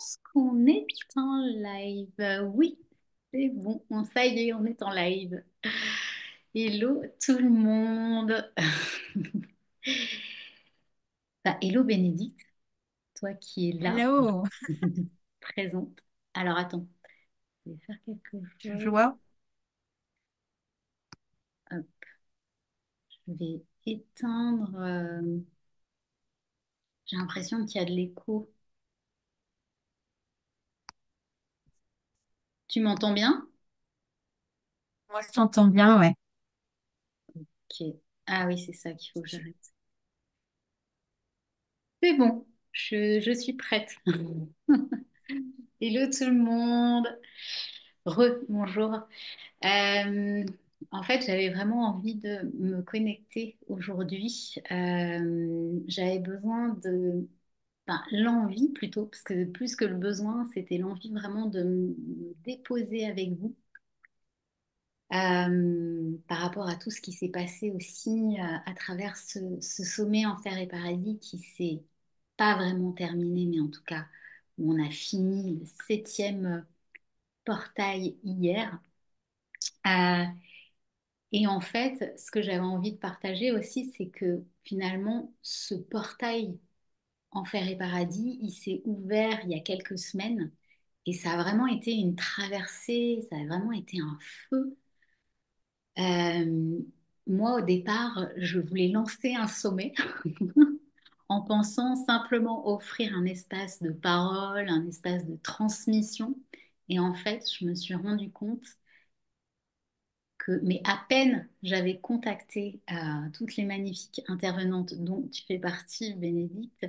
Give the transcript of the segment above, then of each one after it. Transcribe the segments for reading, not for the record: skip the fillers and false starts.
pense qu'on est en live. Oui, c'est bon. Bon, ça y est, on est en live. Hello tout le monde. Hello Bénédicte, toi qui es là, Hello, présente. Alors attends, je vais faire quelque je chose. vois. Hop, je vais éteindre. J'ai l'impression qu'il y a de l'écho. Tu m'entends bien? Moi, je t'entends bien, ouais. Ok. Ah oui, c'est ça qu'il faut que j'arrête. C'est bon, je suis prête. Hello tout le monde. Bonjour. Euh, En fait, j'avais vraiment envie de me connecter aujourd'hui. J'avais besoin l'envie plutôt, parce que plus que le besoin, c'était l'envie vraiment de me déposer avec vous par rapport à tout ce qui s'est passé aussi à travers ce sommet Enfer et Paradis qui s'est pas vraiment terminé, mais en tout cas, où on a fini le septième portail hier. Euh, Et en fait, ce que j'avais envie de partager aussi, c'est que finalement, ce portail Enfer et Paradis, il s'est ouvert il y a quelques semaines et ça a vraiment été une traversée, ça a vraiment été un feu. Euh, Moi, au départ, je voulais lancer un sommet en pensant simplement offrir un espace de parole, un espace de transmission. Et en fait, je me suis rendu compte mais à peine j'avais contacté toutes les magnifiques intervenantes dont tu fais partie, Bénédicte,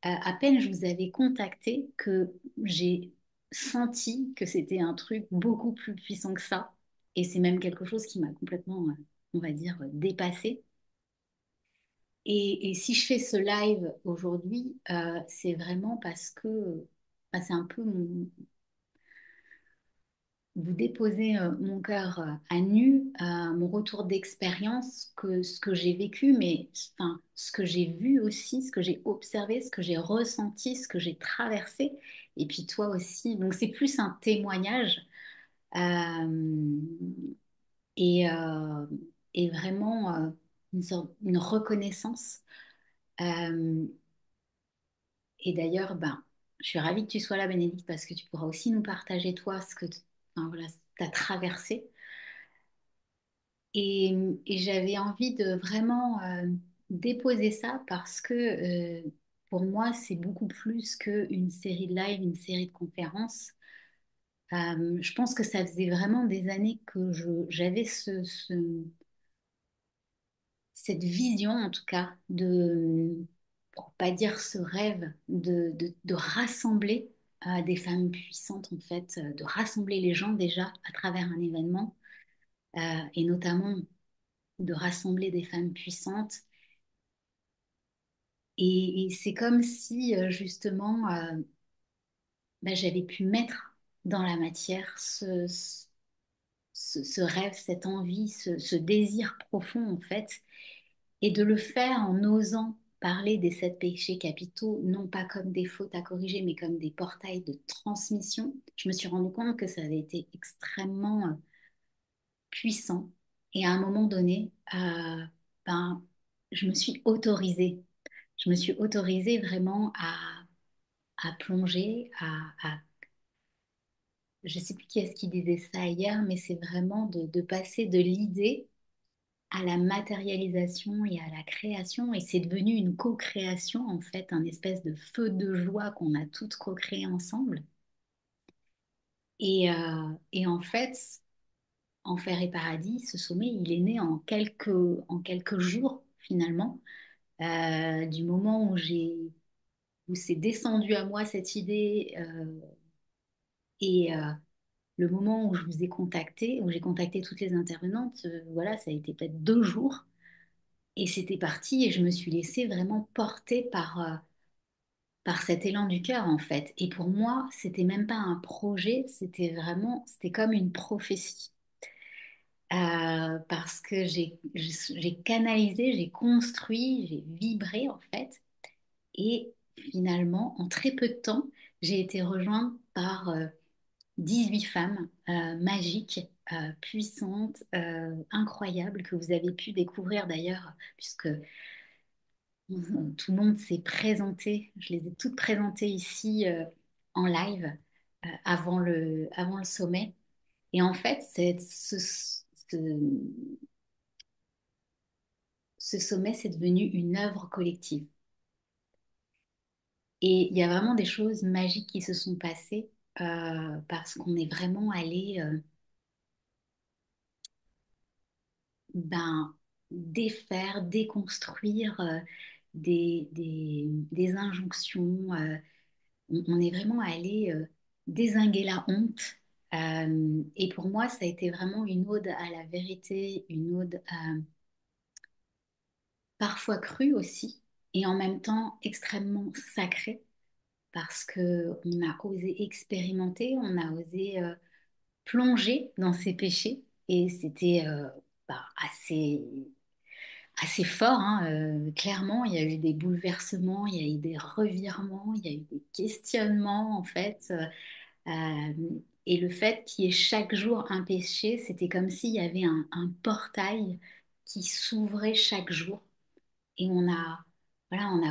à peine je vous avais contacté que j'ai senti que c'était un truc beaucoup plus puissant que ça. Et c'est même quelque chose qui m'a complètement, on va dire, dépassée. Et si je fais ce live aujourd'hui, c'est vraiment parce que c'est un peu vous déposez mon cœur à nu, mon retour d'expérience, que ce que j'ai vécu, mais enfin, ce que j'ai vu aussi, ce que j'ai observé, ce que j'ai ressenti, ce que j'ai traversé, et puis toi aussi. Donc c'est plus un témoignage euh, et, euh, et vraiment une reconnaissance. Euh, et d'ailleurs, ben, je suis ravie que tu sois là, Bénédicte, parce que tu pourras aussi nous partager toi ce que tu as traversé. Et, et j'avais envie de vraiment déposer ça parce que pour moi, c'est beaucoup plus qu'une série de live, une série de conférences. Je pense que ça faisait vraiment des années que j'avais cette vision, en tout cas, pour pas dire ce rêve, de rassembler des femmes puissantes, en fait, de rassembler les gens déjà à travers un événement, et notamment de rassembler des femmes puissantes. Et c'est comme si justement j'avais pu mettre dans la matière ce rêve, cette envie, ce désir profond en fait, et de le faire en osant parler des sept péchés capitaux, non pas comme des fautes à corriger, mais comme des portails de transmission. Je me suis rendu compte que ça avait été extrêmement puissant. Et à un moment donné, ben, je me suis autorisée. Je me suis autorisée vraiment à plonger, je ne sais plus qui est-ce qui disait ça hier, mais c'est vraiment de passer de l'idée à la matérialisation et à la création. Et c'est devenu une co-création, en fait, un espèce de feu de joie qu'on a toutes co-créé ensemble. Et en fait, Enfer et Paradis, ce sommet, il est né en quelques jours, finalement, du moment où c'est descendu à moi cette idée et le moment où je vous ai contacté, où j'ai contacté toutes les intervenantes, voilà, ça a été peut-être 2 jours et c'était parti et je me suis laissée vraiment porter par cet élan du cœur en fait. Et pour moi, c'était même pas un projet, c'était comme une prophétie. Parce que j'ai canalisé, j'ai construit, j'ai vibré en fait. Et finalement, en très peu de temps, j'ai été rejointe par 18 femmes magiques, puissantes, incroyables, que vous avez pu découvrir d'ailleurs, puisque tout le monde s'est présenté. Je les ai toutes présentées ici en live avant le sommet. Et en fait, ce sommet, c'est devenu une œuvre collective. Et il y a vraiment des choses magiques qui se sont passées parce qu'on est vraiment allé ben, défaire, déconstruire des injonctions. On est vraiment allé dézinguer la honte. Et pour moi, ça a été vraiment une ode à la vérité, une ode parfois crue aussi, et en même temps extrêmement sacrée, parce que on a osé expérimenter, on a osé plonger dans ses péchés, et c'était assez fort, hein. Clairement, il y a eu des bouleversements, il y a eu des revirements, il y a eu des questionnements en fait. Euh, et le fait qu'il y ait chaque jour un péché, c'était comme s'il y avait un portail qui s'ouvrait chaque jour. Et on a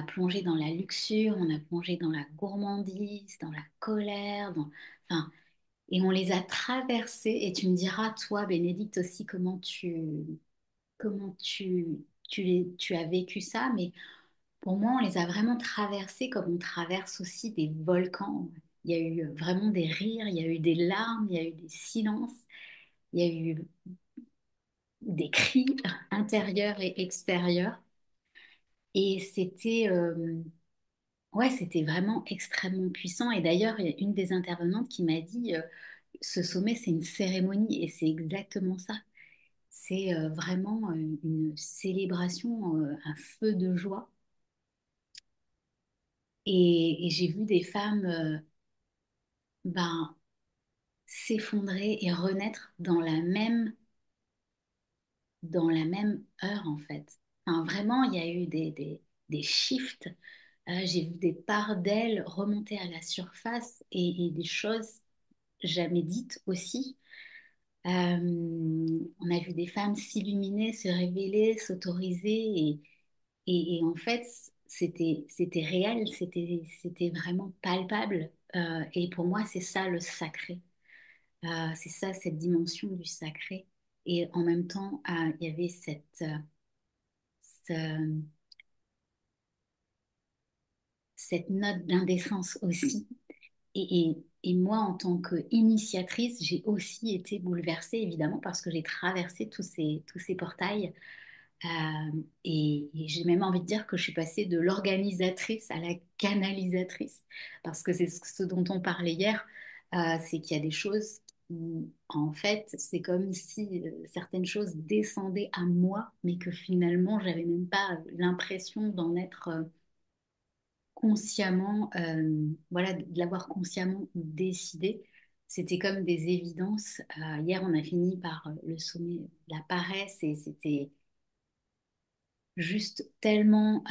plongé dans la luxure, on a plongé dans la gourmandise, dans la colère, enfin, et on les a traversés. Et tu me diras, toi, Bénédicte, aussi, comment tu as vécu ça. Mais pour moi, on les a vraiment traversés comme on traverse aussi des volcans. Il y a eu vraiment des rires, il y a eu des larmes, il y a eu des silences, il y a eu des cris intérieurs et extérieurs. Et c'était vraiment extrêmement puissant. Et d'ailleurs, il y a une des intervenantes qui m'a dit, ce sommet, c'est une cérémonie. Et c'est exactement ça. C'est vraiment une célébration, un feu de joie. Et j'ai vu des femmes ben, s'effondrer et renaître dans la même heure, en fait. Enfin, vraiment, il y a eu des shifts. J'ai vu des parts d'elles remonter à la surface et des choses jamais dites aussi. On a vu des femmes s'illuminer, se révéler, s'autoriser et en fait, c'était réel, c'était vraiment palpable. Et pour moi, c'est ça le sacré. C'est ça, cette dimension du sacré. Et en même temps, il y avait ce- cette note d'indécence aussi. Et moi, en tant qu'initiatrice, j'ai aussi été bouleversée, évidemment, parce que j'ai traversé tous ces portails. Et j'ai même envie de dire que je suis passée de l'organisatrice à la canalisatrice, parce que c'est ce dont on parlait hier, c'est qu'il y a des choses qui, en fait, c'est comme si certaines choses descendaient à moi, mais que finalement, j'avais même pas l'impression d'en être consciemment, voilà, de l'avoir consciemment décidé. C'était comme des évidences. Hier, on a fini par le sommet de la paresse et c'était juste tellement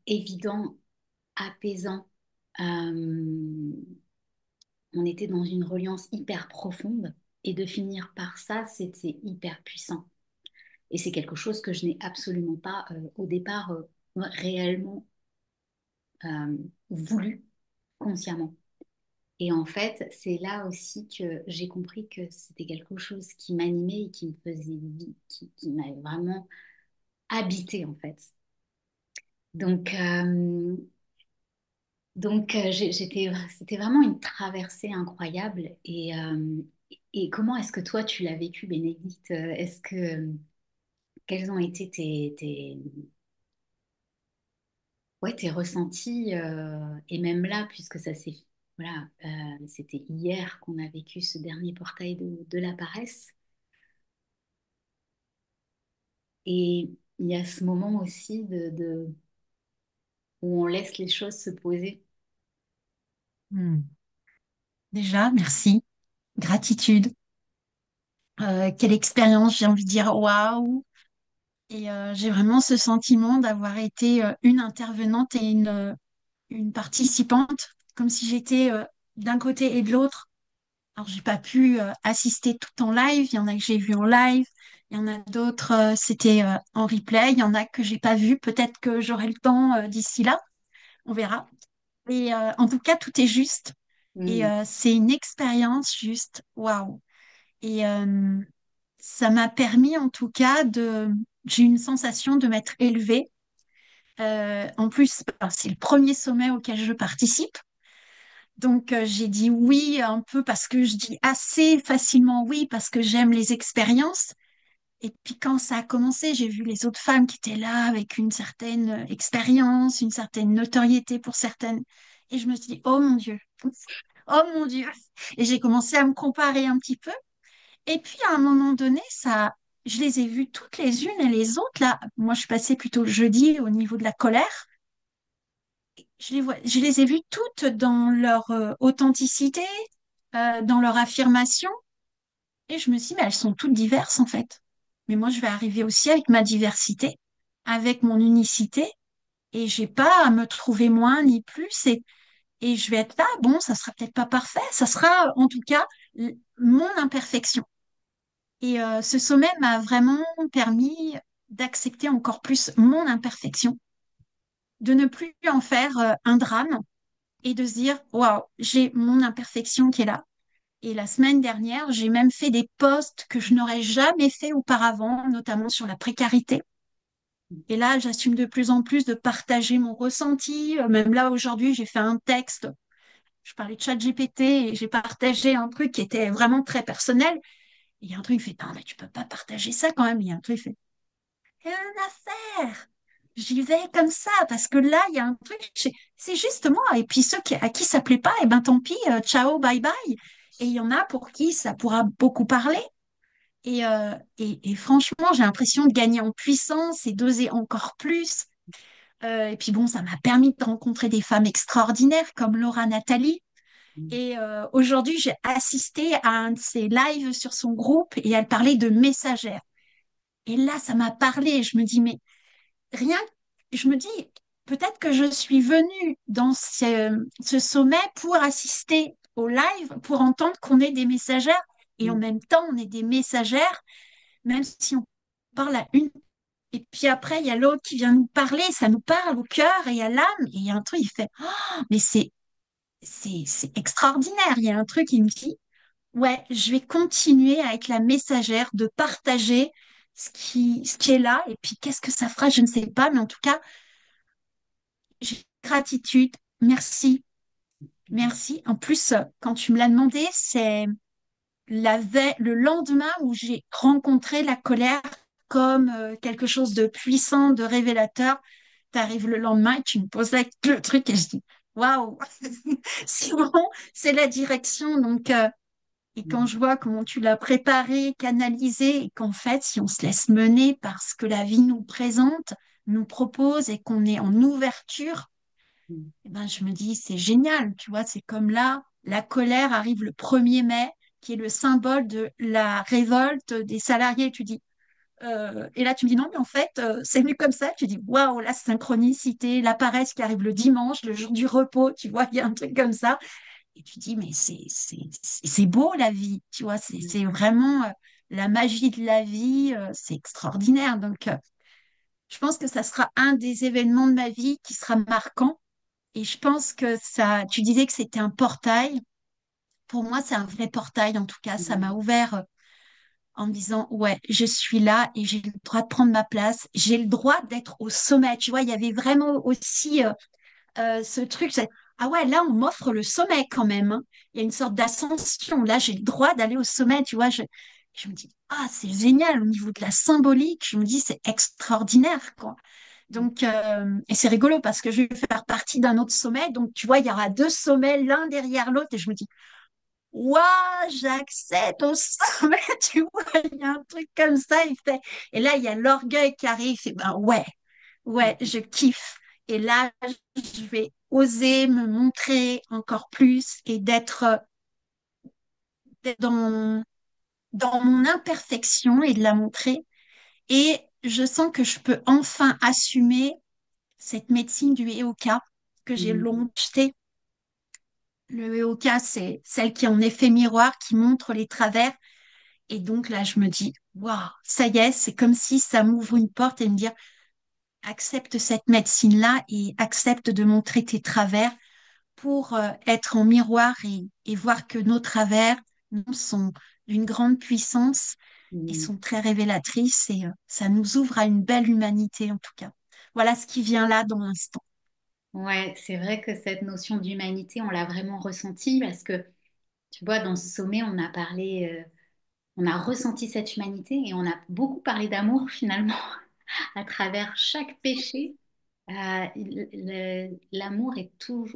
évident, apaisant. Euh, on était dans une reliance hyper profonde et de finir par ça, c'était hyper puissant. Et c'est quelque chose que je n'ai absolument pas au départ réellement euh, voulu consciemment. Et en fait, c'est là aussi que j'ai compris que c'était quelque chose qui m'animait et qui me faisait vivre, qui m'avait vraiment habité en fait. Donc, c'était vraiment une traversée incroyable. Et comment est-ce que toi, tu l'as vécu, Bénédicte? Quels ont été tes ressentis? Et même là, puisque voilà, c'était hier qu'on a vécu ce dernier portail de la paresse. Et il y a ce moment aussi où on laisse les choses se poser. Hmm. Déjà, merci. Gratitude. Quelle expérience, j'ai envie de dire, waouh. Et j'ai vraiment ce sentiment d'avoir été une intervenante et une participante, comme si j'étais d'un côté et de l'autre. Alors, j'ai pas pu assister tout en live. Il y en a que j'ai vu en live. Il y en a d'autres, c'était en replay. Il y en a que j'ai pas vu. Peut-être que j'aurai le temps d'ici là. On verra. Et en tout cas, tout est juste. Et Mm. c'est une expérience juste waouh. Et ça m'a permis, en tout cas, j'ai une sensation de m'être élevée. En plus, ben, c'est le premier sommet auquel je participe. Donc, j'ai dit oui un peu parce que je dis assez facilement oui parce que j'aime les expériences. Et puis, quand ça a commencé, j'ai vu les autres femmes qui étaient là avec une certaine expérience, une certaine notoriété pour certaines. Et je me suis dit, oh mon Dieu, oh mon Dieu. Et j'ai commencé à me comparer un petit peu. Et puis, à un moment donné, je les ai vues toutes les unes et les autres. Là, moi, je suis passée plutôt le jeudi au niveau de la colère. Je les ai vues toutes dans leur authenticité, dans leur affirmation. Et je me suis dit, mais elles sont toutes diverses en fait. Mais moi, je vais arriver aussi avec ma diversité, avec mon unicité. Et j'ai pas à me trouver moins ni plus. Et je vais être là, bon, ça sera peut-être pas parfait. Ça sera en tout cas mon imperfection. Et ce sommet m'a vraiment permis d'accepter encore plus mon imperfection, de ne plus en faire un drame et de se dire, waouh, j'ai mon imperfection qui est là. Et la semaine dernière, j'ai même fait des posts que je n'aurais jamais fait auparavant, notamment sur la précarité. Et là, j'assume de plus en plus de partager mon ressenti. Même là, aujourd'hui, j'ai fait un texte. Je parlais de ChatGPT et j'ai partagé un truc qui était vraiment très personnel. Et il y a un truc qui fait, non, mais tu peux pas partager ça quand même. Il y a un truc qui fait, rien à faire. J'y vais comme ça parce que là, il y a un truc, c'est juste moi. Et puis à qui ça plaît pas, eh ben tant pis, ciao, bye bye. Et il y en a pour qui ça pourra beaucoup parler. Et franchement, j'ai l'impression de gagner en puissance et d'oser encore plus. Et puis bon, ça m'a permis de rencontrer des femmes extraordinaires comme Laura Nathalie. Et aujourd'hui, j'ai assisté à un de ses lives sur son groupe et elle parlait de messagère. Et là, ça m'a parlé. Je me dis, mais rien, je me dis, peut-être que je suis venue dans ce sommet pour assister au live, pour entendre qu'on est des messagères. Et en Mm. même temps, on est des messagères, même si on parle à une. Et puis après, il y a l'autre qui vient nous parler, ça nous parle au cœur et à l'âme. Et il y a un truc, il fait, oh, mais c'est extraordinaire. Il y a un truc qui me dit, ouais, je vais continuer à être la messagère, de partager ce qui est là. Et puis, qu'est-ce que ça fera, je ne sais pas. Mais en tout cas, j'ai gratitude. Merci. Merci. En plus, quand tu me l'as demandé, c'est le lendemain où j'ai rencontré la colère comme quelque chose de puissant, de révélateur. Tu arrives le lendemain et tu me poses le truc et je dis, waouh, c'est bon, c'est la direction. Donc, et quand je vois comment tu l'as préparé, canalisé, et qu'en fait, si on se laisse mener par ce que la vie nous présente, nous propose et qu'on est en ouverture, Mm. eh ben, je me dis, c'est génial, tu vois, c'est comme là, la colère arrive le 1er mai, qui est le symbole de la révolte des salariés. Tu dis, et là, tu me dis, non, mais en fait, c'est venu comme ça. Tu dis, waouh, la synchronicité, la paresse qui arrive le dimanche, le jour du repos, tu vois, il y a un truc comme ça. Et tu dis, mais c'est beau la vie, tu vois, Mm. c'est vraiment la magie de la vie, c'est extraordinaire. Donc, je pense que ça sera un des événements de ma vie qui sera marquant. Et je pense que ça, tu disais que c'était un portail. Pour moi, c'est un vrai portail. En tout cas, ça m'a Mm. ouvert en me disant, ouais, je suis là et j'ai le droit de prendre ma place. J'ai le droit d'être au sommet. Tu vois, il y avait vraiment aussi ce truc. Ah ouais, là, on m'offre le sommet quand même, hein. Il y a une sorte d'ascension. Là, j'ai le droit d'aller au sommet. Tu vois, je me dis, ah, c'est génial au niveau de la symbolique. Je me dis, c'est extraordinaire, quoi. Donc, et c'est rigolo parce que je vais faire partie d'un autre sommet. Donc, tu vois, il y aura deux sommets l'un derrière l'autre. Et je me dis, waouh, j'accède au sommet. Tu vois, il y a un truc comme ça. Et là, il y a l'orgueil qui arrive. Il fait, ben ouais, ouais, je kiffe. Et là, je vais oser me montrer encore plus et d'être dans mon imperfection et de la montrer. Et je sens que je peux enfin assumer cette médecine du EOK que j'ai Mhm. longtemps acheté. Le EOK, c'est celle qui est en effet miroir, qui montre les travers. Et donc là, je me dis, waouh, ça y est, c'est comme si ça m'ouvre une porte et me dire, accepte cette médecine-là et accepte de montrer tes travers pour être en miroir et voir que nos travers sont d'une grande puissance et Mhm. sont très révélatrices et ça nous ouvre à une belle humanité en tout cas. Voilà ce qui vient là dans l'instant. Ouais, c'est vrai que cette notion d'humanité, on l'a vraiment ressentie parce que, tu vois, dans ce sommet, on a parlé, on a ressenti cette humanité et on a beaucoup parlé d'amour finalement à travers chaque péché. L'amour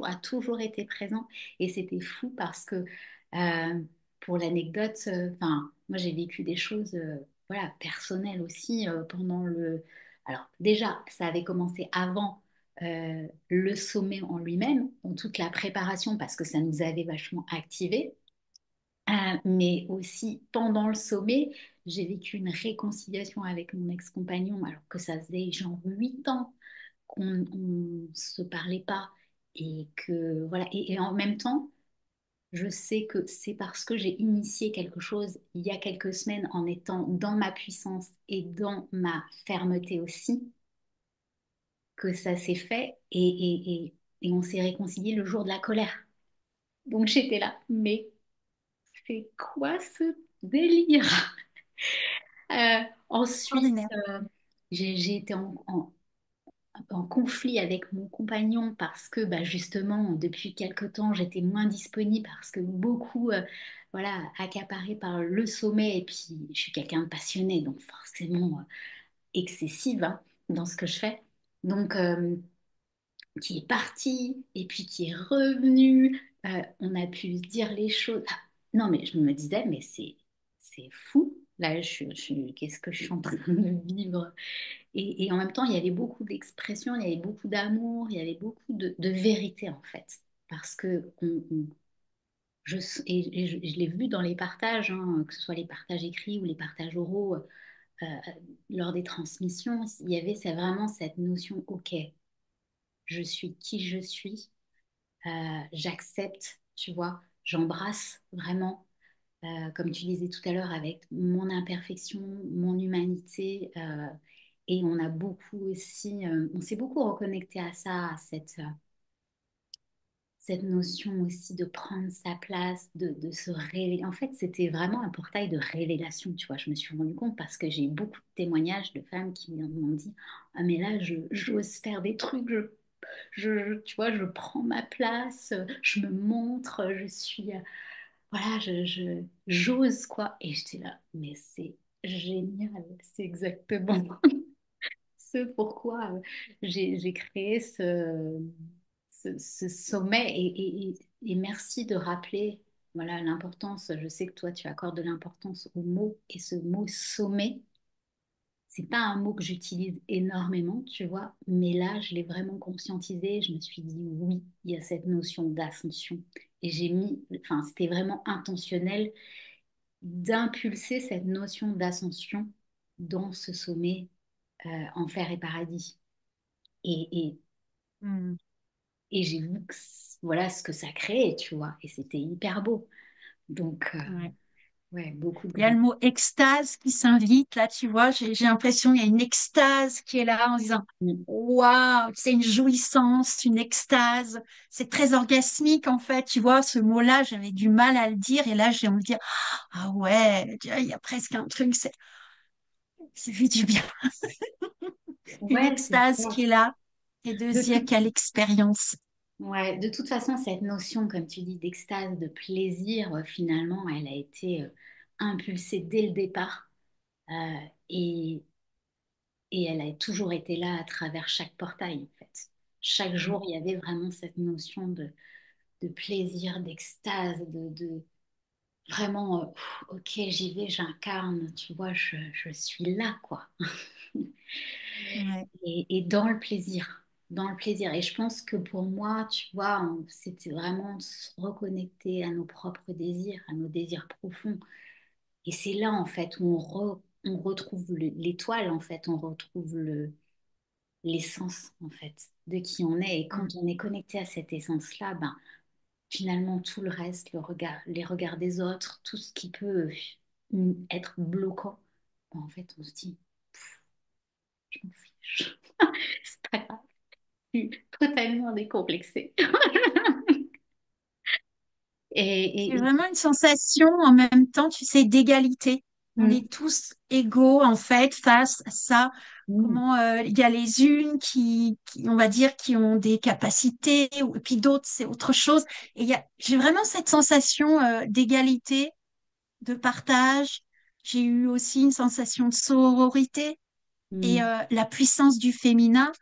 a toujours été présent et c'était fou parce que pour l'anecdote, enfin, moi j'ai vécu des choses voilà, personnelles aussi pendant le... Alors déjà, ça avait commencé avant le sommet en lui-même, dans toute la préparation parce que ça nous avait vachement activés. Mais aussi pendant le sommet, j'ai vécu une réconciliation avec mon ex-compagnon alors que ça faisait genre 8 ans qu'on ne se parlait pas et que voilà et en même temps je sais que c'est parce que j'ai initié quelque chose il y a quelques semaines en étant dans ma puissance et dans ma fermeté aussi que ça s'est fait et on s'est réconcilié le jour de la colère. Donc j'étais là, mais c'est quoi ce délire? Ensuite, Ordinaire. j'ai été en conflit avec mon compagnon parce que bah, justement, depuis quelque temps, j'étais moins disponible parce que beaucoup, voilà, accaparée par le sommet. Et puis, je suis quelqu'un de passionné, donc forcément excessive hein, dans ce que je fais. Donc, qui est parti et puis qui est revenu. On a pu se dire les choses. Ah, non, mais je me disais, mais c'est fou. Là, qu'est-ce que je suis en train de vivre? Et en même temps, il y avait beaucoup d'expression, il y avait beaucoup d'amour, il y avait beaucoup de vérité en fait. Parce que je l'ai vu dans les partages, hein, que ce soit les partages écrits ou les partages oraux, lors des transmissions, il y avait vraiment cette notion, ok, je suis qui je suis, j'accepte, tu vois, j'embrasse vraiment, comme tu disais tout à l'heure, avec mon imperfection, mon humanité. Et on a beaucoup aussi, on s'est beaucoup reconnecté à ça, à cette notion aussi de prendre sa place, de se révéler. En fait, c'était vraiment un portail de révélation, tu vois. Je me suis rendu compte parce que j'ai eu beaucoup de témoignages de femmes qui m'ont dit, ah mais là, j'ose faire des trucs, tu vois, je prends ma place, je me montre, je suis, voilà, j'ose quoi. Et j'étais là, mais c'est génial, c'est exactement ce pourquoi j'ai créé ce sommet. Et merci de rappeler, voilà, l'importance. Je sais que toi, tu accordes de l'importance au mot et ce mot sommet. C'est pas un mot que j'utilise énormément, tu vois, mais là, je l'ai vraiment conscientisé. Je me suis dit, oui, il y a cette notion d'ascension. Et j'ai mis, enfin, c'était vraiment intentionnel d'impulser cette notion d'ascension dans ce sommet enfer et paradis. Et, et, Hmm. et j'ai vu que voilà ce que ça créait, tu vois, et c'était hyper beau. Donc, Ouais. ouais, beaucoup de Il y a le gratitude. mot extase qui s'invite, là, tu vois, j'ai l'impression qu'il y a une extase qui est là en disant, waouh, c'est une jouissance, une extase. C'est très orgasmique, en fait, tu vois, ce mot-là, j'avais du mal à le dire, et là, j'ai envie de dire, ah ouais, tu vois, il y a presque un truc, ça fait du bien, une Ouais, c'est extase ça. qui est là, et de se De dire tout, quelle expérience. ouais, de toute façon, cette notion, comme tu dis, d'extase, de plaisir, finalement, elle a été impulsée dès le départ. Euh, et, et elle a toujours été là à travers chaque portail, en fait. Chaque Mm. jour, il y avait vraiment cette notion de plaisir, d'extase, de vraiment, ok, j'y vais, j'incarne, tu vois, je suis là, quoi. Ouais, Et dans le plaisir, dans le plaisir. Et je pense que pour moi, tu vois, c'était vraiment de se reconnecter à nos propres désirs, à nos désirs profonds. Et c'est là, en fait, où on on retrouve l'étoile, en fait, on retrouve l'essence, en fait, de qui on est. Et quand Mm. on est connecté à cette essence-là, ben, finalement, tout le reste, le regard, les regards des autres, tout ce qui peut être bloquant, ben, en fait, on se dit, je m'en fiche. C'est pas grave, je suis totalement décomplexée. C'est Et, vraiment une sensation en même temps, tu sais, d'égalité. On mm, est tous égaux en fait face à ça. mm, Comment il y a les unes on va dire, qui ont des capacités, et puis d'autres, c'est autre chose. Et j'ai vraiment cette sensation d'égalité, de partage. J'ai eu aussi une sensation de sororité et mm, la puissance du féminin.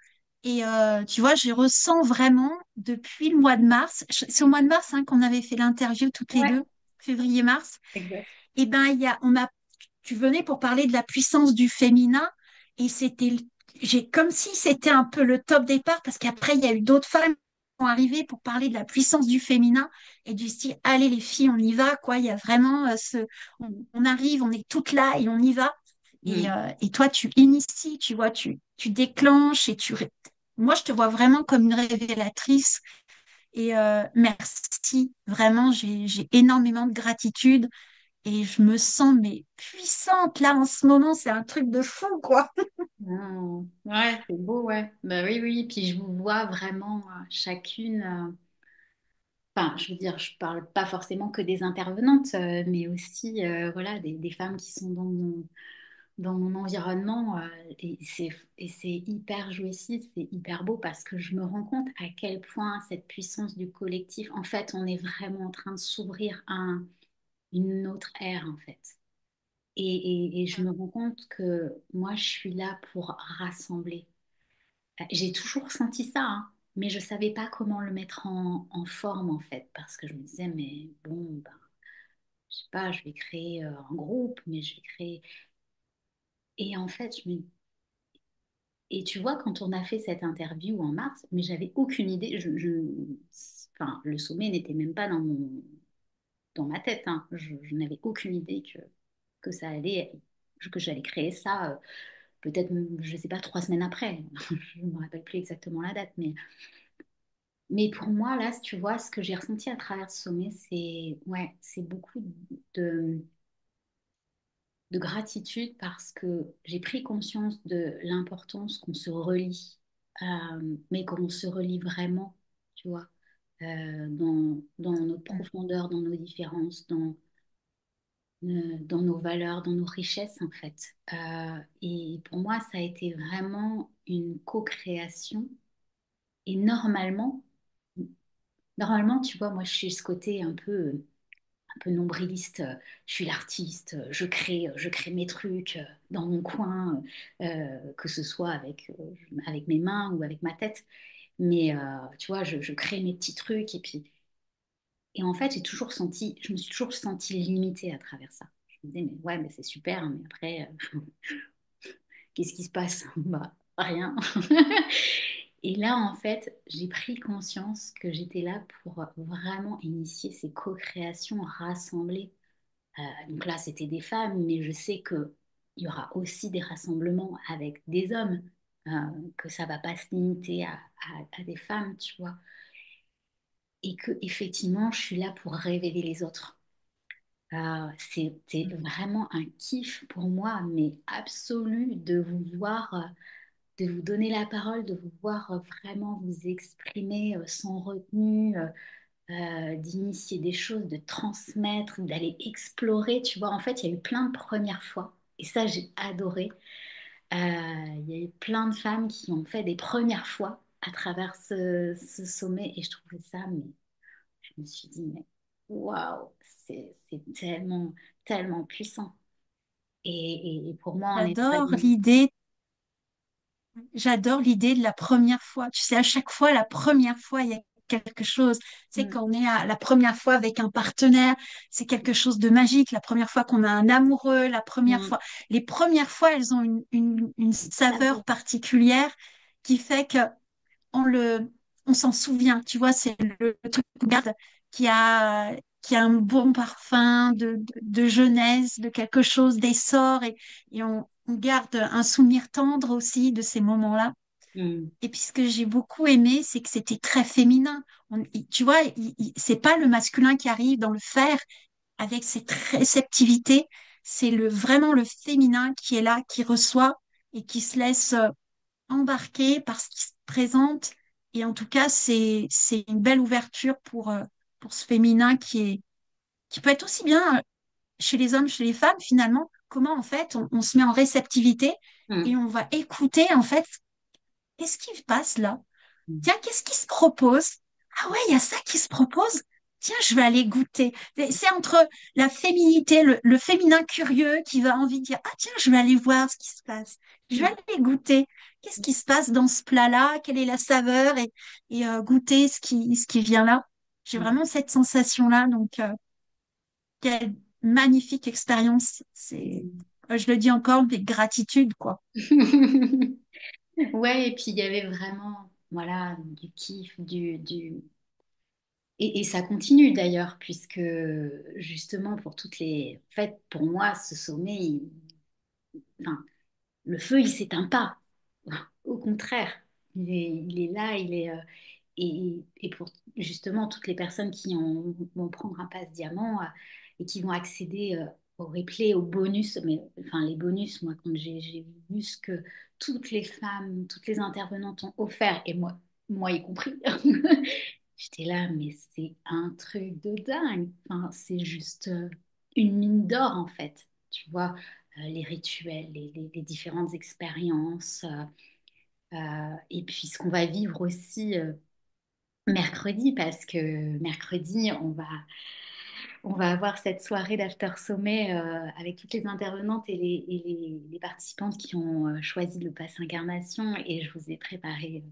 Et tu vois, je ressens vraiment depuis le mois de mars, c'est au mois de mars hein, qu'on avait fait l'interview toutes les ouais, deux, février-mars. exact. Et ben, tu venais pour parler de la puissance du féminin et comme si c'était un peu le top départ parce qu'après, il y a eu d'autres femmes qui sont arrivées pour parler de la puissance du féminin et du style, allez les filles, on y va, quoi. Il y a vraiment on arrive, on est toutes là et on y va. Mm. Et toi, tu inities, tu vois, tu déclenches moi, je te vois vraiment comme une révélatrice et merci, vraiment, j'ai énormément de gratitude et je me sens mais puissante là en ce moment, c'est un truc de fou quoi. Ah, ouais, c'est beau, ouais. Bah oui, oui. Puis je vous vois vraiment chacune. Enfin, je veux dire, je parle pas forcément que des intervenantes, mais aussi voilà, des femmes qui sont dans mon environnement. Et c'est hyper jouissif, c'est hyper beau parce que je me rends compte à quel point cette puissance du collectif, en fait, on est vraiment en train de s'ouvrir à une autre ère, en fait. Et je me rends compte que moi, je suis là pour rassembler. J'ai toujours senti ça, hein, mais je savais pas comment le mettre en forme en fait, parce que je me disais, mais bon, ben, je sais pas, je vais créer un groupe, mais je vais créer. Et en fait, et tu vois, quand on a fait cette interview en mars, mais j'avais aucune idée. Enfin, le sommet n'était même pas dans ma tête, hein. Je n'avais aucune idée que ça allait, que j'allais créer ça. Peut-être, je sais pas, 3 semaines après. Je ne me rappelle plus exactement la date, mais pour moi, là, si tu vois, ce que j'ai ressenti à travers ce sommet, c'est ouais, c'est beaucoup de, de gratitude parce que j'ai pris conscience de l'importance qu'on se relie, mais qu'on se relie vraiment, tu vois, dans notre profondeur, dans nos différences, dans nos valeurs, dans nos richesses, en fait. Et pour moi, ça a été vraiment une co-création. Et normalement, tu vois, moi, je suis ce côté un peu nombriliste. Je suis l'artiste, je crée mes trucs dans mon coin, que ce soit avec mes mains ou avec ma tête. Mais tu vois, je crée mes petits trucs et en fait, je me suis toujours sentie limitée à travers ça. Je me disais, mais ouais, mais c'est super, hein, mais après, qu'est-ce qui se passe? Bah, rien. Et là, en fait, j'ai pris conscience que j'étais là pour vraiment initier ces co-créations rassemblées. Donc là, c'était des femmes, mais je sais qu'il y aura aussi des rassemblements avec des hommes, euh, que ça va pas se limiter à des femmes, tu vois. Et que effectivement, je suis là pour révéler les autres. C'était vraiment un kiff pour moi, mais absolu de vous voir, de vous donner la parole, de vous voir vraiment vous exprimer sans retenue, d'initier des choses, de transmettre, d'aller explorer. Tu vois, en fait, il y a eu plein de premières fois. Et ça, j'ai adoré. Il y a eu plein de femmes qui ont fait des premières fois à travers ce sommet. Et je trouvais ça, mais je me suis dit, mais waouh, c'est tellement, tellement puissant. Et pour moi, on est J'adore vraiment... l'idée, j'adore l'idée de la première fois. Tu sais, à chaque fois, la première fois, il y a quelque chose. C'est Mm, quand on est à la première fois avec un partenaire, c'est quelque chose de magique. La première fois qu'on a un amoureux, la première mm, fois. Les premières fois, elles ont une saveur saveur. particulière qui fait que on le, on s'en souvient. Tu vois, c'est le truc qu'on garde qui a qui a un bon parfum de jeunesse, de quelque chose, d'essor, et on garde un souvenir tendre aussi de ces moments-là. Mm. Et puis ce que j'ai beaucoup aimé, c'est que c'était très féminin. Tu vois, c'est pas le masculin qui arrive dans le faire avec cette réceptivité, c'est vraiment le féminin qui est là, qui reçoit et qui se laisse embarquer par ce qui se présente. Et en tout cas, c'est une belle ouverture pour ce féminin qui peut être aussi bien chez les hommes, chez les femmes, finalement, comment en fait on se met en réceptivité et Mm. on va écouter en fait qu'est-ce qui se passe là? Mm. Tiens, qu'est-ce qui se propose? Ah ouais, il y a ça qui se propose. Tiens, je vais aller goûter. Et c'est entre la féminité, le féminin curieux qui va envie de dire, ah tiens, je vais aller voir ce qui se passe. Je vais Mm. aller goûter. Qu'est-ce qui se passe dans ce plat-là? Quelle est la saveur? Et goûter ce qui vient là. J'ai Mm. vraiment cette sensation-là. Donc, quelle magnifique expérience. Mm. Je le dis encore, des gratitudes, quoi. Ouais, et puis il y avait vraiment, voilà, du kiff, et ça continue d'ailleurs, puisque justement pour toutes les... En fait, pour moi, ce sommet, enfin, le feu, il s'éteint pas. Au contraire, il est là, et pour justement toutes les personnes qui vont prendre un pass diamant et qui vont accéder au replay, au bonus, mais enfin les bonus, moi quand j'ai vu ce que toutes les femmes, toutes les intervenantes ont offert, et moi y compris, j'étais là, mais c'est un truc de dingue. Enfin, c'est juste une mine d'or en fait, tu vois, les rituels, les différentes expériences. Et puis ce qu'on va vivre aussi mercredi, parce que mercredi, on va avoir cette soirée d'after sommet avec toutes les intervenantes et les participantes qui ont choisi le pass incarnation. Et je vous ai préparé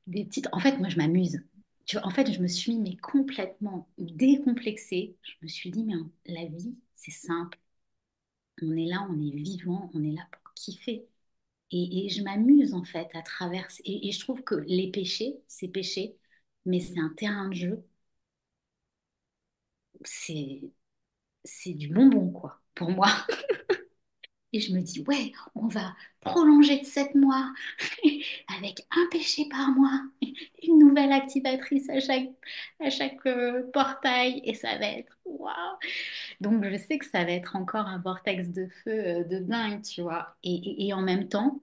des petites... En fait, moi, je m'amuse. Tu vois, en fait, je me suis mais complètement décomplexée. Je me suis dit, mais la vie, c'est simple. On est là, on est vivant, on est là pour kiffer. Et je m'amuse en fait à travers... Et je trouve que les péchés, c'est péché, mais c'est un terrain de jeu. C'est c'est du bonbon, quoi, pour moi. Et je me dis, ouais, on va prolonger de 7 mois avec un péché par mois, une nouvelle activatrice à chaque portail, et ça va être waouh! Donc, je sais que ça va être encore un vortex de feu de dingue, tu vois. Et en même temps,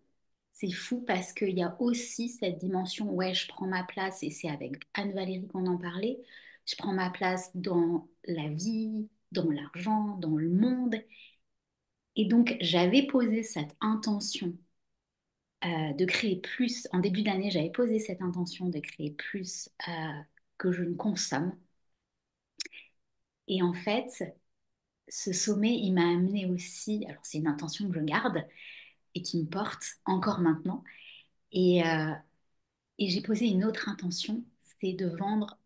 c'est fou parce qu'il y a aussi cette dimension, ouais, je prends ma place, et c'est avec Anne-Valérie qu'on en parlait, je prends ma place dans la vie, dans l'argent, dans le monde. Et donc, j'avais posé cette intention de créer plus, en début d'année, j'avais posé cette intention de créer plus que je ne consomme. Et en fait, ce sommet, il m'a amené aussi, alors c'est une intention que je garde et qui me porte encore maintenant. Et, euh, et j'ai posé une autre intention, c'est de vendre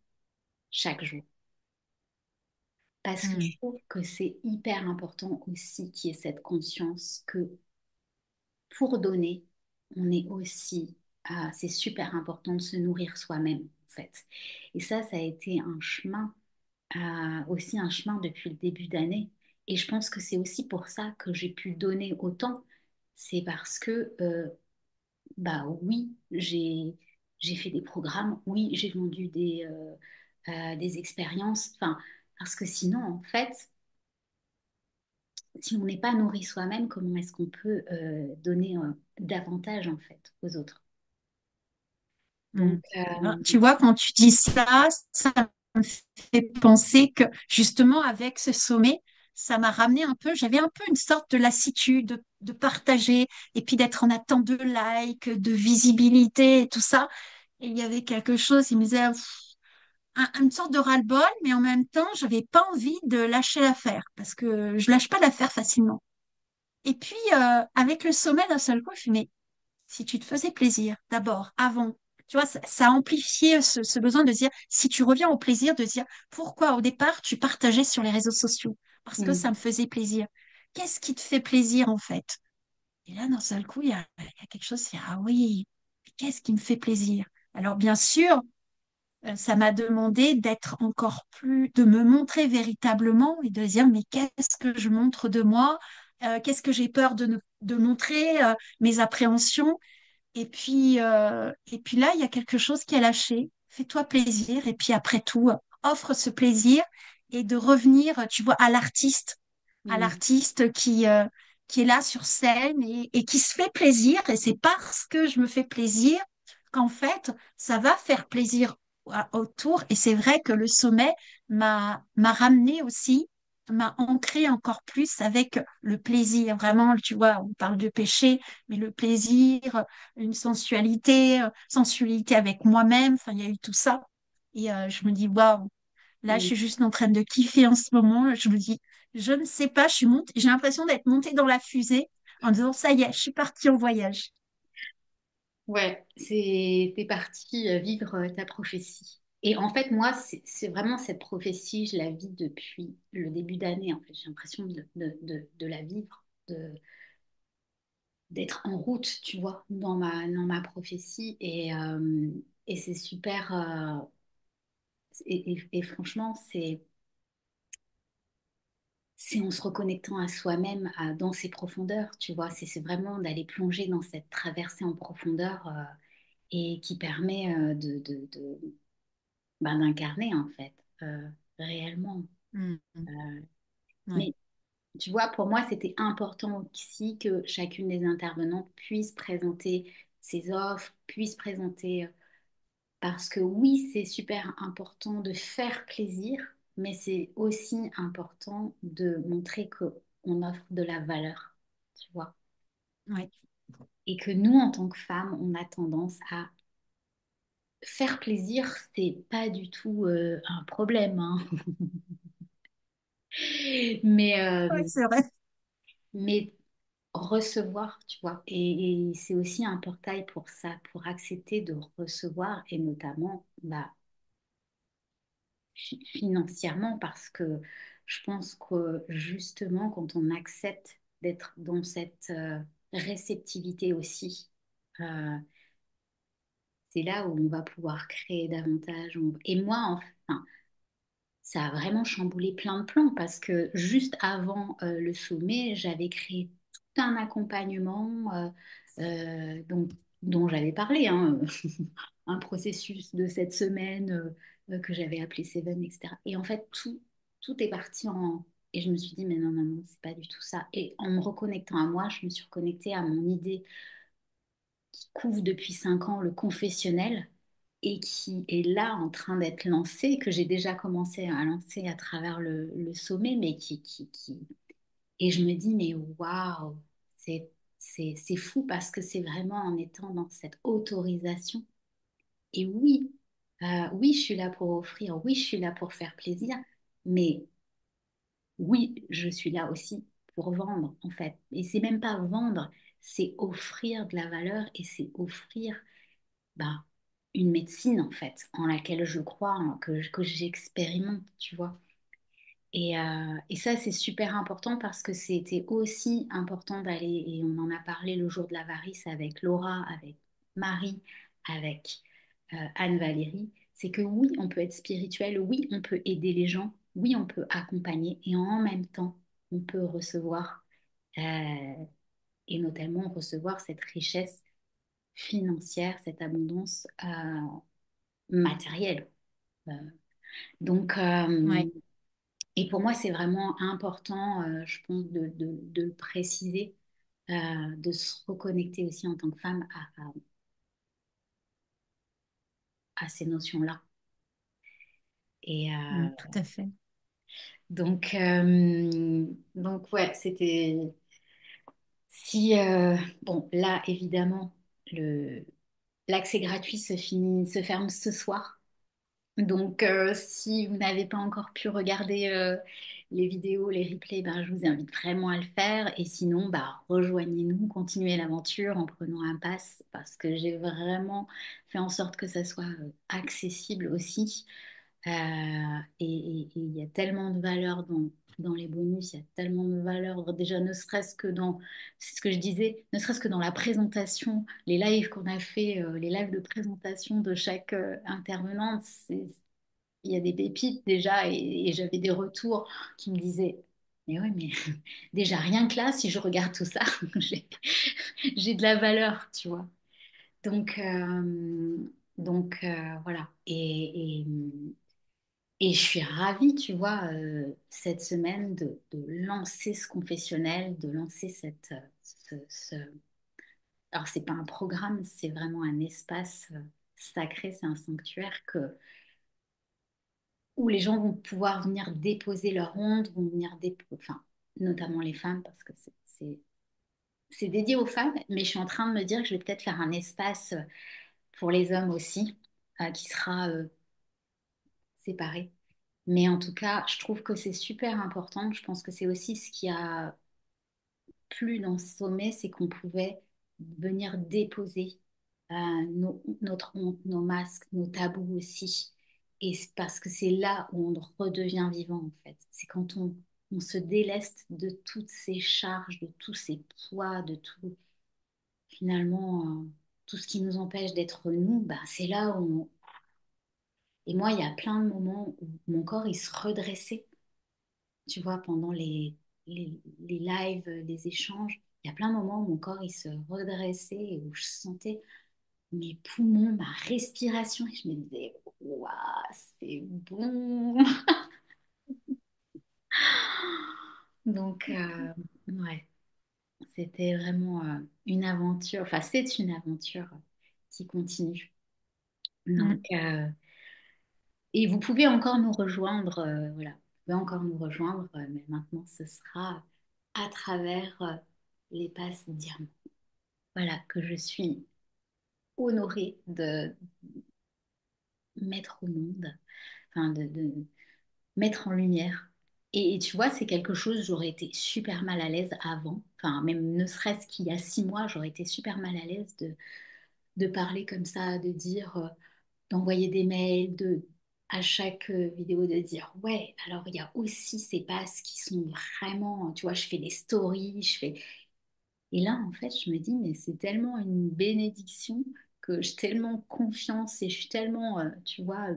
chaque jour. Parce que Mm, je trouve que c'est hyper important aussi qu'il y ait cette conscience que pour donner, on est aussi, c'est super important de se nourrir soi-même, en fait. Et ça a été un chemin, aussi un chemin depuis le début d'année. Et je pense que c'est aussi pour ça que j'ai pu donner autant. C'est parce que, bah oui, j'ai fait des programmes, oui, j'ai vendu des expériences. Enfin, parce que sinon, en fait, si on n'est pas nourri soi-même, comment est-ce qu'on peut donner davantage en fait aux autres? mm. Donc, Ben, tu vois, quand tu dis ça, ça me fait penser que justement avec ce sommet, ça m'a ramené un peu, j'avais un peu une sorte de lassitude de partager et puis d'être en attente de likes, de visibilité et tout ça. Et il y avait quelque chose, il me disait une sorte de ras-le-bol, mais en même temps, j'avais pas envie de lâcher l'affaire parce que je lâche pas l'affaire facilement. Et puis, avec le sommet d'un seul coup, je me suis dit, mais si tu te faisais plaisir, d'abord, avant, tu vois, ça a amplifié ce besoin de dire, si tu reviens au plaisir, de dire, pourquoi au départ tu partageais sur les réseaux sociaux? Parce que ça mm, me faisait plaisir. Qu'est-ce qui te fait plaisir, en fait? Et là, d'un seul coup, il y a quelque chose, c'est, ah oui, qu'est-ce qui me fait plaisir? Alors, bien sûr, ça m'a demandé d'être encore plus, de me montrer véritablement et de dire, mais qu'est-ce que je montre de moi? Qu'est-ce que j'ai peur de montrer, mes appréhensions? Et puis là, il y a quelque chose qui est lâché. Fais-toi plaisir. Et puis après tout, offre ce plaisir et de revenir, tu vois, à Mm. l'artiste qui est là sur scène et qui se fait plaisir. Et c'est parce que je me fais plaisir qu'en fait, ça va faire plaisir autour. Et c'est vrai que le sommet m'a ramené aussi, m'a ancré encore plus avec le plaisir. Vraiment, tu vois, on parle de péché, mais le plaisir, une sensualité avec moi-même. Enfin, il y a eu tout ça. Et je me dis, waouh, là, je Mm. suis juste en train de kiffer en ce moment. Je me dis, je ne sais pas, j'ai l'impression d'être montée dans la fusée en disant, ça y est, je suis partie en voyage. Ouais, t'es parti vivre ta prophétie. Et en fait, moi, c'est vraiment cette prophétie, je la vis depuis le début d'année. En fait, j'ai l'impression de la vivre, d'être en route, tu vois, dans ma prophétie. Et c'est super. Et franchement, c'est en se reconnectant à soi-même, dans ses profondeurs, tu vois. C'est vraiment d'aller plonger dans cette traversée en profondeur, et qui permet d'incarner, en fait, réellement. Mm, mm, Euh, ouais, mais tu vois, pour moi, c'était important aussi que chacune des intervenantes puisse présenter ses offres, puisse présenter. Parce que oui, c'est super important de faire plaisir, mais c'est aussi important de montrer qu'on offre de la valeur, tu vois. ouais. Et que nous, en tant que femmes, on a tendance à faire plaisir, c'est pas du tout un problème, hein. Mais, Ouais, c'est vrai. mais recevoir, tu vois. Et c'est aussi un portail pour ça, pour accepter de recevoir, et notamment financièrement, parce que je pense que justement, quand on accepte d'être dans cette réceptivité aussi, euh, c'est là où on va pouvoir créer davantage. Et moi, enfin, ça a vraiment chamboulé plein de plans, parce que juste avant le sommet, j'avais créé tout un accompagnement, donc, dont j'avais parlé, hein, un processus de 7 semaines, que j'avais appelé Seven, etc. Et en fait, tout est parti en... Et je me suis dit, mais non, non, non, c'est pas du tout ça. Et en me reconnectant à moi, je me suis reconnectée à mon idée qui couvre depuis 5 ans, le confessionnel, et qui est là en train d'être lancé, que j'ai déjà commencé à lancer à travers le sommet, mais qui... Et je me dis, mais waouh, c'est, c'est fou, parce que c'est vraiment en étant dans cette autorisation. Et oui, oui, je suis là pour offrir, oui, je suis là pour faire plaisir, mais oui, je suis là aussi pour vendre, en fait. Et c'est même pas vendre, c'est offrir de la valeur, et c'est offrir, bah, une médecine, en fait, en laquelle je crois, hein, que j'expérimente, tu vois. Et ça, c'est super important, parce que c'était aussi important d'aller, et on en a parlé le jour de l'avarice avec Laura, avec Marie, avec Anne-Valérie, c'est que oui, on peut être spirituel, oui, on peut aider les gens, oui, on peut accompagner, et en même temps, on peut recevoir, euh, et notamment recevoir cette richesse financière, cette abondance matérielle. Euh, donc, Ouais. et pour moi, c'est vraiment important, je pense, de le préciser, de se reconnecter aussi en tant que femme à ces notions-là. Et Mm, tout à fait. donc ouais, c'était... Si, bon, là, évidemment, l'accès gratuit se ferme ce soir. Donc, si vous n'avez pas encore pu regarder les vidéos, les replays, ben, je vous invite vraiment à le faire. Et sinon, bah, rejoignez-nous, continuez l'aventure en prenant un pass, parce que j'ai vraiment fait en sorte que ça soit accessible aussi. Et il y a tellement de valeur dans les bonus, il y a tellement de valeur, déjà ne serait-ce que dans, c'est ce que je disais, ne serait-ce que dans la présentation, les lives qu'on a fait, les lives de présentation de chaque intervenante, il y a des pépites déjà, et j'avais des retours qui me disaient, mais oui, mais déjà rien que là, si je regarde tout ça, j'ai j'ai de la valeur, tu vois. Donc, voilà. Et je suis ravie, tu vois, cette semaine de lancer ce confessionnel, de lancer Alors, c'est pas un programme, c'est vraiment un espace sacré, c'est un sanctuaire où les gens vont pouvoir venir déposer leur honte, vont venir enfin, notamment les femmes, parce que c'est dédié aux femmes, mais je suis en train de me dire que je vais peut-être faire un espace pour les hommes aussi, qui sera séparé. Mais en tout cas, je trouve que c'est super important. Je pense que c'est aussi ce qui a plu dans ce sommet, c'est qu'on pouvait venir déposer notre honte, nos masques, nos tabous aussi. Et c'est parce que c'est là où on redevient vivant, en fait. C'est quand on se déleste de toutes ces charges, de tous ces poids, de tout, finalement, tout ce qui nous empêche d'être nous, bah, c'est là où Et moi, il y a plein de moments où mon corps, il se redressait, tu vois, pendant les lives, les échanges. Il y a plein de moments où mon corps, il se redressait et où je sentais mes poumons, ma respiration. Et je me disais, waouh, c'est bon. Donc, ouais, c'était vraiment une aventure. Enfin, c'est une aventure qui continue. Donc, Mm. et vous pouvez encore nous rejoindre, voilà, vous pouvez encore nous rejoindre, mais maintenant ce sera à travers les passes diamants. Voilà, que je suis honorée de mettre au monde, enfin de mettre en lumière. Et tu vois, c'est quelque chose, j'aurais été super mal à l'aise avant, enfin même ne serait-ce qu'il y a 6 mois, j'aurais été super mal à l'aise de parler comme ça, de dire, d'envoyer des mails, à chaque vidéo de dire, ouais, alors il y a aussi ces passes qui sont vraiment, tu vois, je fais des stories, je fais... Et là, en fait, je me dis, mais c'est tellement une bénédiction que j'ai tellement confiance et je suis tellement, tu vois,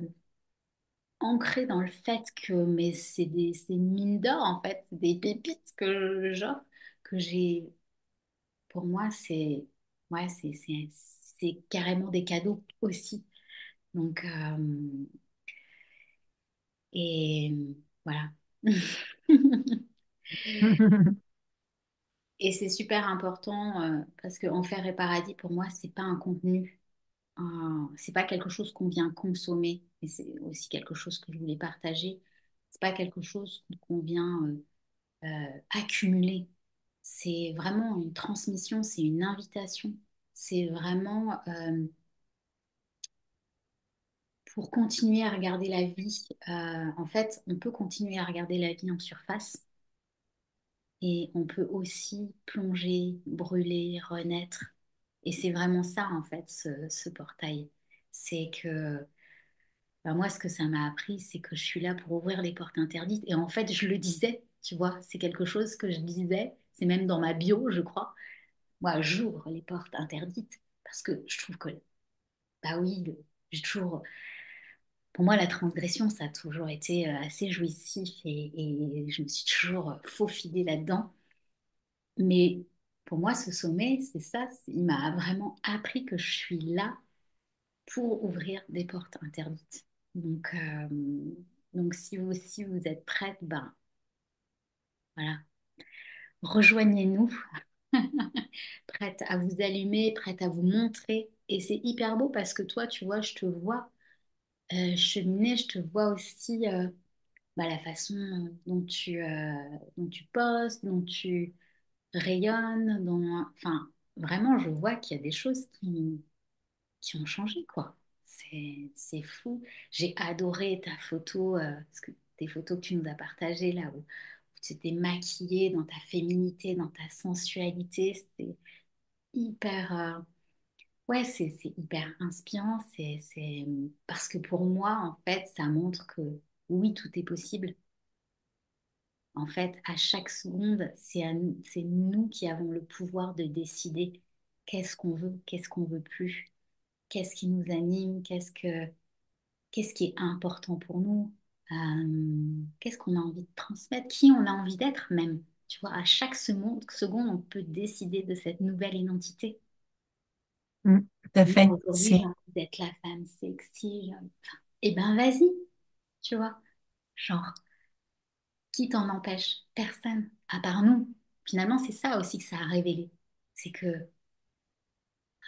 ancrée dans le fait que mais c'est une mine d'or, en fait, c'est des pépites que j'offre, que j'ai, pour moi, ouais, c'est carrément des cadeaux aussi. Donc, et voilà. Et c'est super important parce que Enfer et Paradis, pour moi, c'est pas un contenu, c'est pas quelque chose qu'on vient consommer, et c'est aussi quelque chose que je voulais partager. C'est pas quelque chose qu'on vient accumuler. C'est vraiment une transmission, c'est une invitation. C'est vraiment pour continuer à regarder la vie. En fait, on peut continuer à regarder la vie en surface. Et on peut aussi plonger, brûler, renaître. Et c'est vraiment ça, en fait, ce portail. C'est que moi, ce que ça m'a appris, c'est que je suis là pour ouvrir les portes interdites. Et en fait, je le disais, tu vois, c'est quelque chose que je disais. C'est même dans ma bio, je crois. Moi, j'ouvre les portes interdites parce que je trouve que, bah oui, j'ai toujours, pour moi, la transgression, ça a toujours été assez jouissif et je me suis toujours faufilée là-dedans. Mais pour moi, ce sommet, c'est ça, il m'a vraiment appris que je suis là pour ouvrir des portes interdites. Donc, si vous aussi vous êtes prête, ben voilà, rejoignez-nous, prête à vous allumer, prête à vous montrer. Et c'est hyper beau parce que toi, tu vois, je te vois cheminer, je te vois aussi la façon dont tu postes, dont tu rayonnes, enfin, vraiment, je vois qu'il y a des choses qui ont changé, quoi. C'est fou. J'ai adoré ta photo, tes photos que tu nous as partagées là, où tu étais maquillée dans ta féminité, dans ta sensualité. C'était hyper. Ouais, c'est hyper inspirant. Parce que pour moi, en fait, ça montre que oui, tout est possible. En fait, à chaque seconde, c'est nous qui avons le pouvoir de décider qu'est-ce qu'on veut plus, qu'est-ce qui nous anime, qu'est-ce qui est important pour nous, qu'est-ce qu'on a envie de transmettre, qui on a envie d'être même. Tu vois, à chaque seconde, on peut décider de cette nouvelle identité. Mm, tout à Moi, fait. aujourd'hui, j'ai envie d'être la femme sexy. Eh ben, vas-y, tu vois. Genre, qui t'en empêche? Personne, à part nous. Finalement, c'est ça aussi que ça a révélé. C'est que,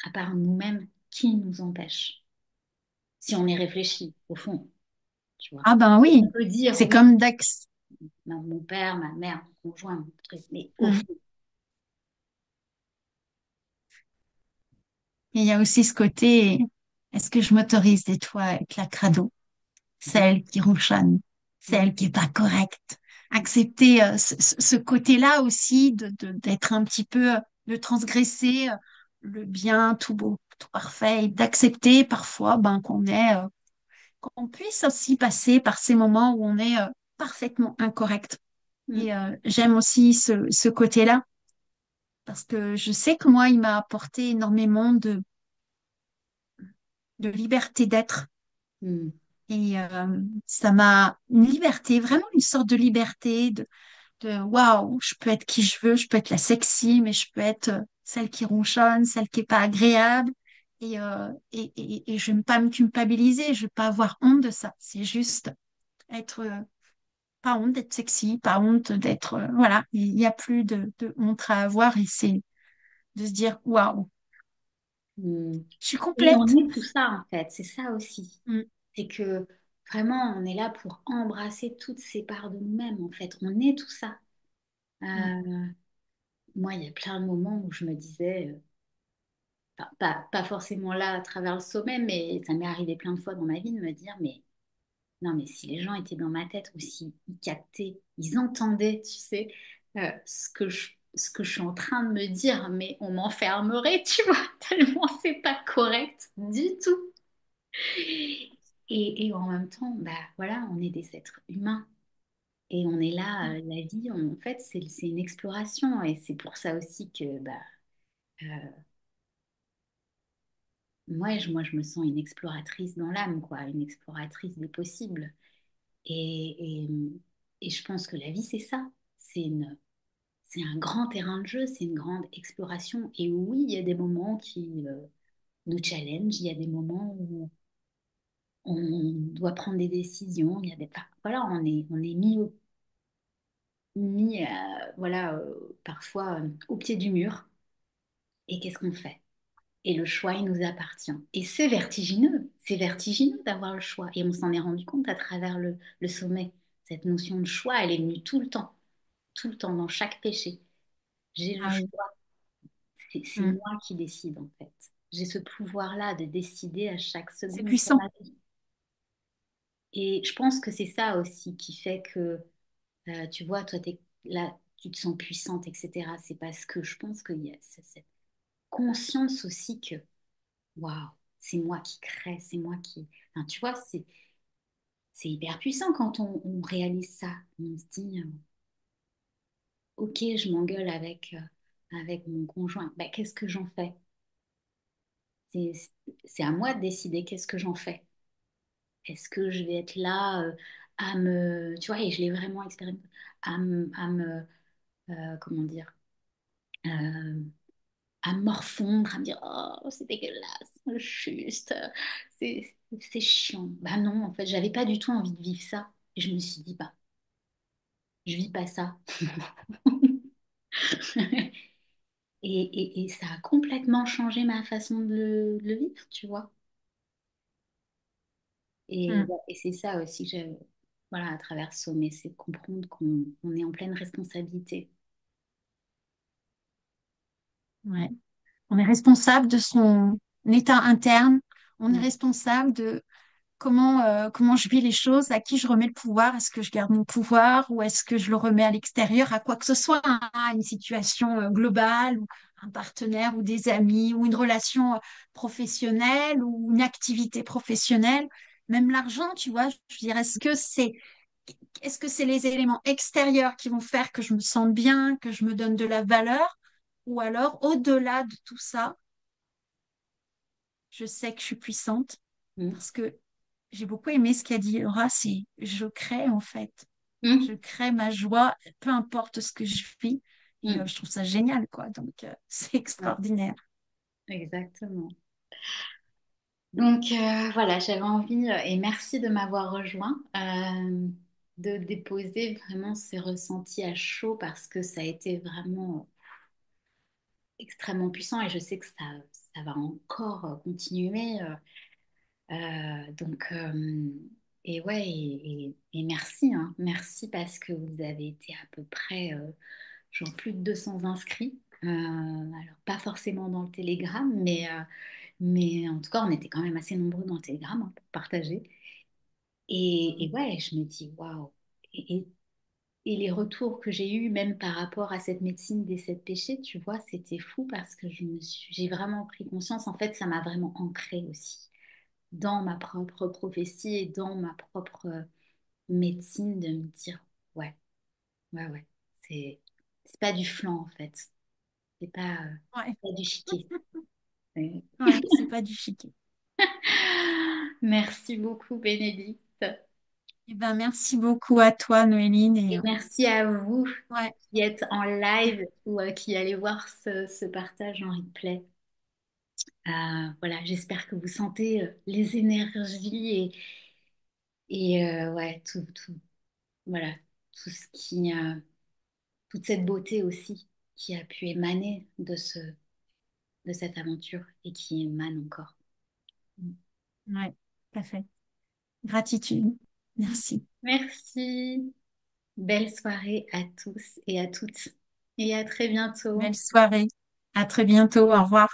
à part nous-mêmes, qui nous empêche? Si on y réfléchit, au fond, tu vois. Ah ben oui, On peut dire c'est oui, comme Dax. mon père, ma mère, mon conjoint, mon truc, mais au Mm. fond, Et il y a aussi ce côté, est-ce que je m'autorise des fois à être la crado, mhm, celle qui ronchonne, mhm, celle qui est pas correcte? Accepter ce côté-là aussi d'être un petit peu, de transgresser le bien tout beau, tout parfait, et d'accepter parfois ben, qu'on puisse aussi passer par ces moments où on est parfaitement incorrect. mhm, Et j'aime aussi ce côté-là parce que je sais que moi, il m'a apporté énormément de liberté d'être. mhm, Et ça m'a une liberté, vraiment une sorte de liberté de waouh, je peux être qui je veux, je peux être la sexy, mais je peux être celle qui ronchonne, celle qui est pas agréable. Et je ne vais pas me culpabiliser, je ne vais pas avoir honte de ça. C'est juste être, pas honte d'être sexy, pas honte d'être, voilà, il n'y a plus de honte à avoir et c'est de se dire waouh, mhm. je suis Et on complète. est tout ça, en fait, c'est ça aussi. Mm, C'est que vraiment, on est là pour embrasser toutes ces parts de nous-mêmes, en fait. On est tout ça. mm. Euh, Moi, il y a plein de moments où je me disais, pas forcément là à travers le sommet, mais ça m'est arrivé plein de fois dans ma vie de me dire, mais non, mais si les gens étaient dans ma tête ou s'ils captaient, ils entendaient, tu sais, ce que je suis en train de me dire, mais on m'enfermerait, tu vois, tellement c'est pas correct du tout. Et en même temps, bah voilà, on est des êtres humains. Et on est là, la vie, en fait, c'est une exploration. Et c'est pour ça aussi que bah, euh, moi, je me sens une exploratrice dans l'âme, quoi, une exploratrice des possibles. Et, et, et je pense que la vie, c'est ça. C'est un grand terrain de jeu, c'est une grande exploration. Et oui, il y a des moments qui nous challenge, il y a des moments où on doit prendre des décisions, il y a des... enfin, voilà, on est mis voilà, parfois au pied du mur. Et qu'est-ce qu'on fait? Et le choix, il nous appartient. Et c'est vertigineux d'avoir le choix. Et on s'en est rendu compte à travers le sommet. Cette notion de choix, elle est venue tout le temps, dans chaque péché. J'ai le Ah oui. choix, c'est Mm. moi qui décide en fait. J'ai ce pouvoir-là de décider à chaque C'est seconde pour puissant. ma vie. Et je pense que c'est ça aussi qui fait que, tu vois, toi, là, tu te sens puissante, etc. C'est parce que je pense qu'il y a cette conscience aussi que, waouh, c'est moi qui crée, c'est moi qui... Enfin, tu vois, c'est hyper puissant quand on réalise ça. On se dit, ok, je m'engueule avec mon conjoint. Bah, qu'est-ce que j'en fais? C'est, c'est à moi de décider qu'est-ce que j'en fais. Est-ce que je vais être là à me... Tu vois, et je l'ai vraiment expérimenté, à me comment dire, euh, à me morfondre, à me dire, oh, c'est dégueulasse, juste, c'est chiant. Bah non, en fait, j'avais pas du tout envie de vivre ça. Et je me suis dit, bah, je vis pas ça. Et ça a complètement changé ma façon de le vivre, tu vois. Et, Mm. ouais, et c'est ça aussi que j'ai, voilà, à travers Sommet, c'est de comprendre qu'on est en pleine responsabilité. Ouais. On est responsable de son état interne. On est Mm. responsable comment je vis les choses, à qui je remets le pouvoir, est-ce que je garde mon pouvoir ou est-ce que je le remets à l'extérieur, à quoi que ce soit, hein, à une situation globale, ou un partenaire ou des amis, ou une relation professionnelle ou une activité professionnelle, même l'argent, tu vois, je veux dire, est-ce que c'est les éléments extérieurs qui vont faire que je me sente bien, que je me donne de la valeur, ou alors au-delà de tout ça, je sais que je suis puissante Mm. parce que j'ai beaucoup aimé ce qu'a dit Laura, c'est je crée en fait. Je Mm. crée ma joie, peu importe ce que je vis. Et Mm. je trouve ça génial, quoi. Donc, c'est Ouais, extraordinaire. exactement. Donc voilà, j'avais envie, et merci de m'avoir rejoint, de déposer vraiment ces ressentis à chaud parce que ça a été vraiment extrêmement puissant et je sais que ça va encore continuer. Donc, et ouais, et merci, hein, merci parce que vous avez été à peu près, genre plus de 200 inscrits. Alors, pas forcément dans le Telegram, mais en tout cas, on était quand même assez nombreux dans le Telegram, hein, pour partager. Et ouais, je me dis, waouh. Et, et- et les retours que j'ai eus, même par rapport à cette médecine des sept péchés, tu vois, c'était fou parce que j'ai vraiment pris conscience. En fait, ça m'a vraiment ancré aussi dans ma propre prophétie et dans ma propre médecine de me dire, ouais, ouais, ouais, c'est pas du flan en fait. Ouais, C'est pas du chiquet. Ouais. ouais, c'est pas du chiquet. Merci beaucoup, Bénédicte. Eh ben, merci beaucoup à toi, Noéline. Et Et merci à vous ouais, qui êtes en live ou qui allez voir ce partage en replay. Voilà, j'espère que vous sentez les énergies et ouais, voilà, tout ce toute cette beauté aussi qui a pu émaner de cette aventure et qui émane encore. ouais, parfait. Gratitude. Merci. Merci. Belle soirée à tous et à toutes. Et à très bientôt. Belle soirée. À très bientôt. Au revoir.